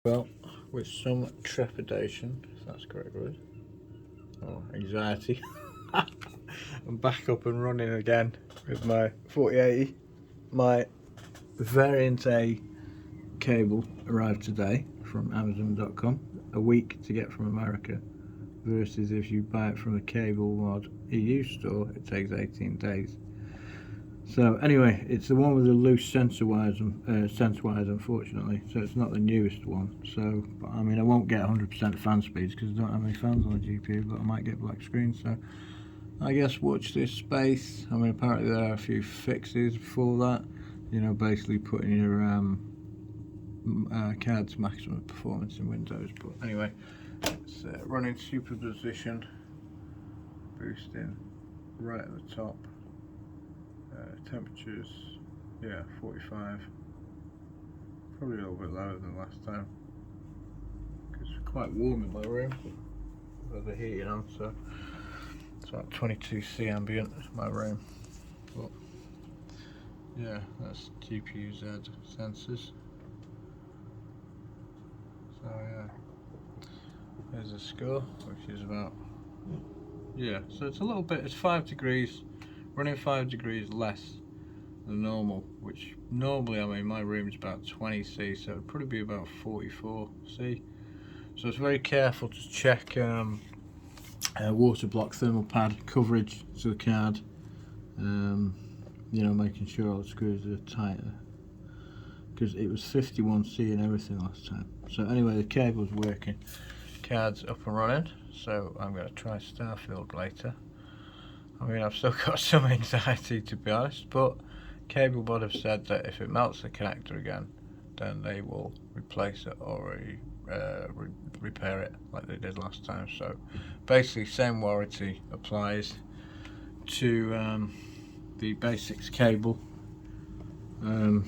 Well, with some trepidation, if that's the correct word, or anxiety, I'm back up and running again with my 4080. My variant A cable arrived today from Amazon.com, a week to get from America, versus if you buy it from a Cablemod EU store, it takes 18 days. So anyway, it's the one with the loose sensor wires, unfortunately. So it's not the newest one. So, but, I mean, I won't get 100% fan speeds because I don't have any fans on the GPU, but I might get black screen. So I guess watch this space. I mean, apparently there are a few fixes for that. You know, basically putting your card's maximum performance in Windows. But anyway, it's running superposition, boosting right at the top. Temperatures, yeah, 45. Probably a little bit lower than last time because it's quite warm in my room with the heating on, so it's about 22°C ambient in my room. But yeah, that's GPU Z sensors. So yeah, there's the score, which is about, yeah, so it's a little bit, it's 5 degrees, running 5 degrees less than normal, which normally, I mean, my room's about 20°C, so it'd probably be about 44°C. So it's very careful to check water block thermal pad coverage to the card, you know, making sure all the screws are tighter, because it was 51°C and everything last time. So anyway, the cable's working, card's up and running, so I'm going to try Starfield later. I mean, I've still got some anxiety, to be honest, but Cablemod have said that if it melts the connector again, then they will replace it or repair it like they did last time. So basically, same warranty applies to the basics cable that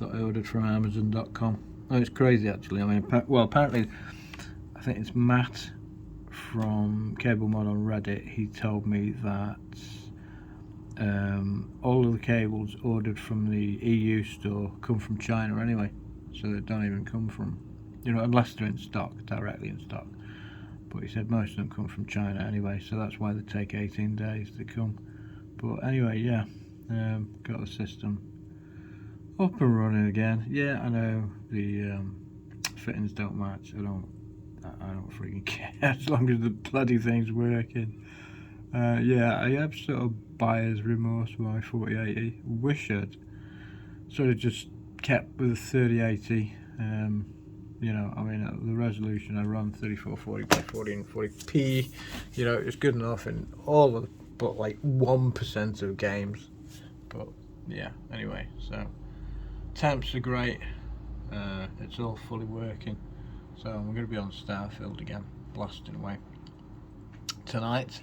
I ordered from Amazon.com. Oh, it's crazy actually. I mean, well, apparently, I think it's Matt from Cablemod on Reddit. He told me that all of the cables ordered from the EU store come from China anyway, so they don't even come from, you know, unless they're in stock, directly in stock. But he said most of them come from China anyway, so that's why they take 18 days to come. But anyway, yeah, got the system up and running again. Yeah, I know the fittings don't match. I don't freaking care as long as the bloody thing's working. Yeah, I have sort of buyer's remorse with my 4080. Wish I'd sort of just kept with the 3080. You know, I mean, the resolution I run 3440 by 1440p. You know, it's good enough in all of but like 1% of games. But yeah, anyway, so temps are great. It's all fully working. So I'm going to be on Starfield again, blasting away tonight.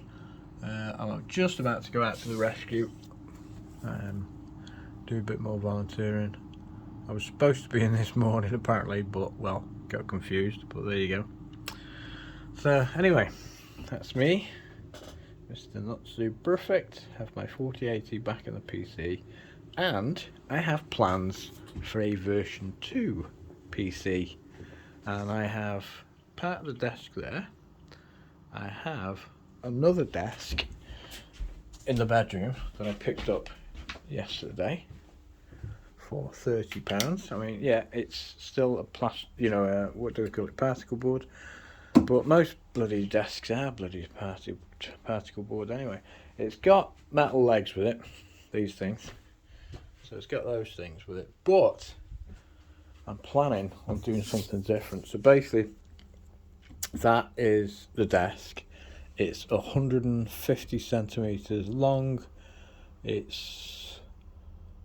I'm just about to go out to the rescue, do a bit more volunteering. I was supposed to be in this morning apparently, but well, got confused, but there you go. So anyway, that's me, Mr.Not.So.Perfect. Have my 4080 back in the PC, and I have plans for a version 2 PC. And I have part of the desk there. I have another desk in the bedroom that I picked up yesterday for £30. I mean, yeah, it's still a what do they call it, particle board, but most bloody desks are bloody particle board anyway. It's got metal legs with it, these things, so it's got those things with it, but I'm planning on doing something different. So basically, that is the desk. It's 150 centimeters long. It's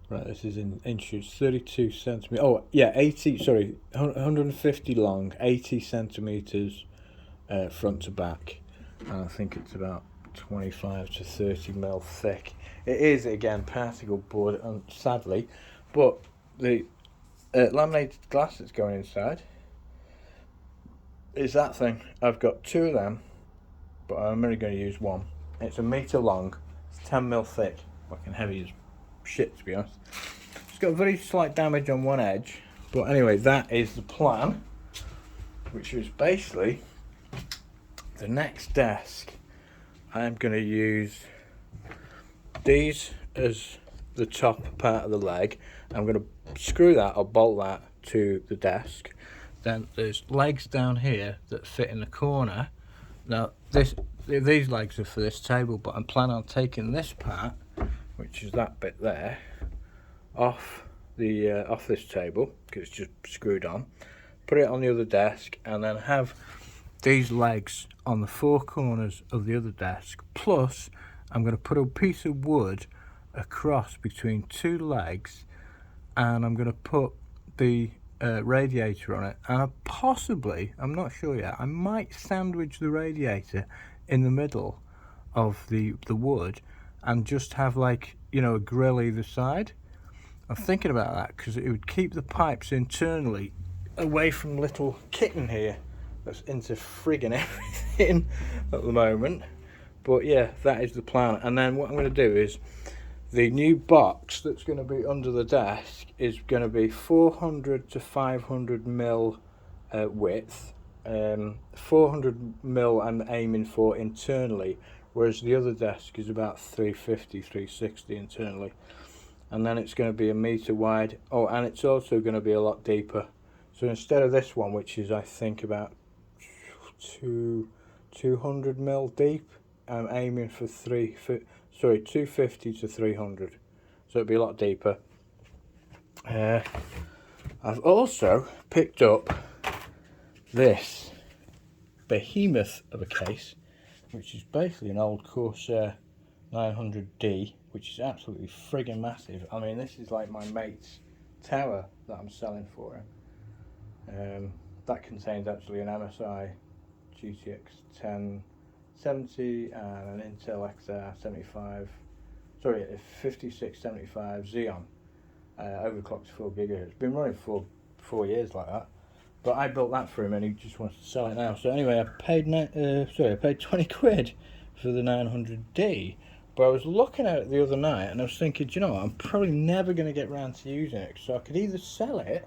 right. This is in inches. 32 centimeters. Oh yeah, 150 long, 80 centimeters front to back, and I think it's about 25 to 30 mil thick. It is again particle board, sadly, but the laminated glass that's going inside is that thing. I've got two of them, but I'm only going to use one. It's 1 meter long, it's 10 mil thick, fucking heavy as shit to be honest. It's got very slight damage on one edge, but anyway, that is the plan. which is basically the next desk. I'm going to use these as the top part of the leg. I'm going to screw that or bolt that to the desk. Then there's legs down here that fit in the corner. Now these legs are for this table, but I'm planning on taking this part, which is that bit there, off this table because it's just screwed on. Put it on the other desk, and then have these legs on the four corners of the other desk. Plus, I'm going to put a piece of wood across between two legs, and I'm going to put the radiator on it, and possibly, I'm not sure yet, I might sandwich the radiator in the middle of the wood and just have, like, you know, a grill either side. I'm thinking about that because it would keep the pipes internally away from little kitten here that's into friggin' everything at the moment. But yeah, that is the plan. And then what I'm going to do is, the new box that's going to be under the desk is going to be 400 to 500 mil width. 400 mil I'm aiming for internally, whereas the other desk is about 350, 360 internally. And then it's going to be a metre wide. Oh, and it's also going to be a lot deeper. So instead of this one, which is I think about 200 mil deep, I'm aiming for 250 to 300, so it'll be a lot deeper. I've also picked up this behemoth of a case, which is basically an old Corsair 900D, which is absolutely friggin' massive. I mean, this is like my mate's tower that I'm selling for him. That contains actually an MSI GTX 1070 and an Intel XR 5675 Xeon, overclocked to 4 GHz. Been running for 4 years like that, but I built that for him and he just wants to sell it now. So anyway, I paid 20 quid for the 900D. But I was looking at it the other night and I was thinking, do you know what, I'm probably never going to get round to using it, so I could either sell it,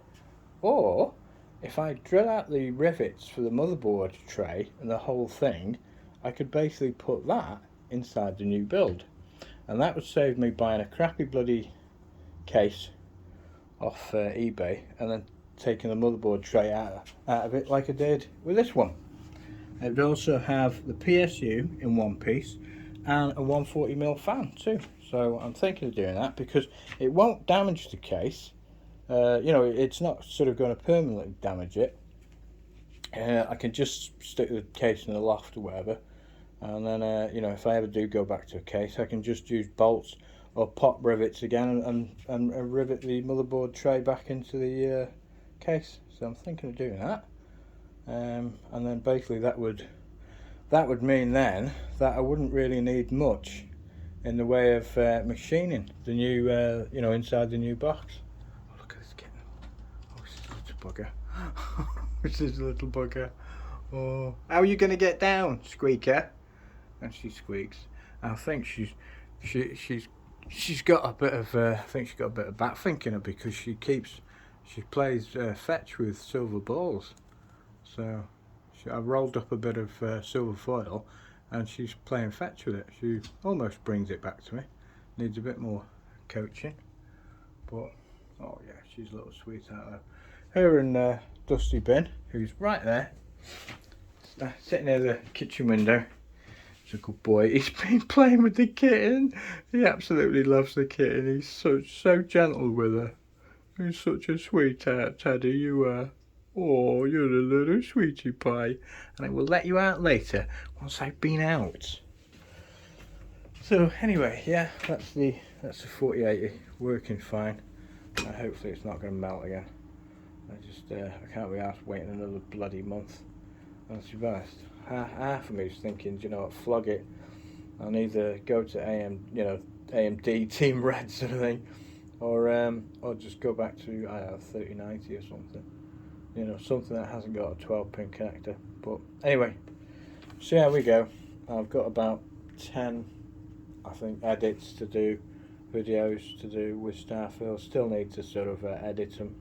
or if I drill out the rivets for the motherboard tray and the whole thing, I could basically put that inside the new build, and that would save me buying a crappy bloody case off eBay and then taking the motherboard tray out of it like I did with this one. It would also have the PSU in one piece and a 140mm fan too. So I'm thinking of doing that because it won't damage the case. You know, it's not sort of going to permanently damage it. I can just stick the case in the loft or whatever, and then you know, if I ever do go back to a case, I can just use bolts or pop rivets again and rivet the motherboard tray back into the case. So I'm thinking of doing that, and then basically that would mean then that I wouldn't really need much in the way of machining the new you know, inside the new box. Oh, look at this kitten. Oh, this is a little bugger. This is a little bugger. Oh, how are you going to get down, Squeaker? And she squeaks. I think she's got a bit of I think she's got a bit of bat thinking her, because she plays fetch with silver balls. So I rolled up a bit of silver foil and she's playing fetch with it. She almost brings it back to me. Needs a bit more coaching, but oh yeah, she's a little sweetheart though. Her and Dusty Bin, who's right there, sitting near the kitchen window. He's a good boy. He's been playing with the kitten. He absolutely loves the kitten. He's so gentle with her. He's such a sweetheart, Teddy, you are. Oh, you're a little sweetie pie. And I will let you out later once I've been out. So anyway, yeah, that's the 4080 working fine. Hopefully it's not going to melt again. I can't be asked waiting another bloody month. And to be honest, half of me is thinking, you know what, flog it. I'll either go to AMD Team Red sort of thing, or just go back to 3090 or something. You know, something that hasn't got a 12-pin connector. But anyway, see how we go. I've got about 10, I think, edits to do, videos to do with Starfield. Still need to sort of edit them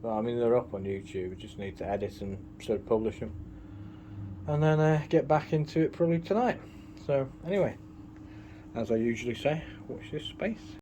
But I mean, they're up on YouTube. I just need to edit and sort of publish them, and then get back into it probably tonight. So anyway, as I usually say, watch this space.